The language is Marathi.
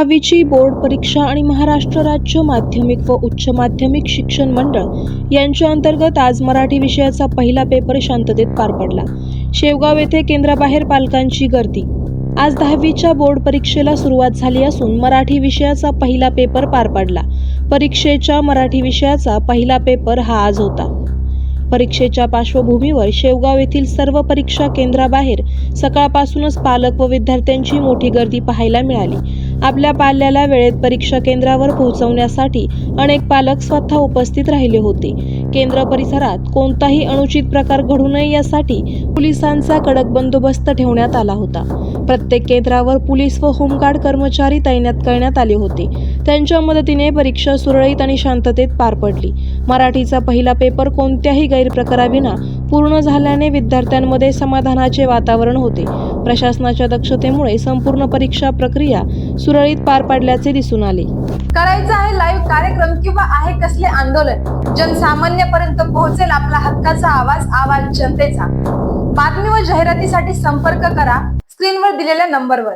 10वीची बोर्ड परीक्षा आणि महाराष्ट्र राज्य माध्यमिक व उच्च माध्यमिक शिक्षण मंडळ यांच्या अंतर्गत आज मराठी विषयाचा पहिला पेपर शांततेत पार पडला। शेवगाव येथे केंद्राबाहेर पालकांची गर्दी। आज 10वीच्या बोर्ड परीक्षेला सुरुवात झाली असून मराठी विषयाचा पहिला पेपर पार पडला। परीक्षेच्या मराठी विषयाचा पहिला पेपर हा आज होता। परीक्षेच्या पार्श्वभूमीवर शेवगाव येथील सर्व परीक्षा केंद्राबाहेर सकाळपासूनच पालक व विद्यार्थ्यांची मोठी गर्दी पाहायला मिळाली। आपल्या पाल्याला वेळेत परीक्षा केंद्रावर पोहोचवण्यासाठी अनेक पालक स्वतः उपस्थित राहिले होते। केंद्र परिसरात कोणताही अनुचित प्रकार घडू नये यासाठी पोलिसांचा कडक बंदोबस्त ठेवण्यात आला होता। प्रत्येक केंद्रावर पोलीस व होमगार्ड कर्मचारी तैनात करण्यात आले होते। त्यांच्या मदतीने परीक्षा सुरळीत आणि शांततेत पार पडली। मराठीचा पहिला पेपर कोणत्याही गैरप्रकाराविना पूर्ण झाल्याने विद्यार्थ्यांमध्ये समाधानाचे वातावरण होते। प्रशासनाच्या दक्षतेमुळे संपूर्ण परीक्षा प्रक्रिया सुरळीत पार पडल्याचे दिसून आले। करायचा आहे लाईव्ह कार्यक्रम किंवा आहे कसले आंदोलन, जनसामान्यपर्यंत पोहोचेल आपला हक्काचा आवाज जनतेचा। बातमी व जाहिरातीसाठी संपर्क करा स्क्रीनवर दिलेल्या नंबरवर।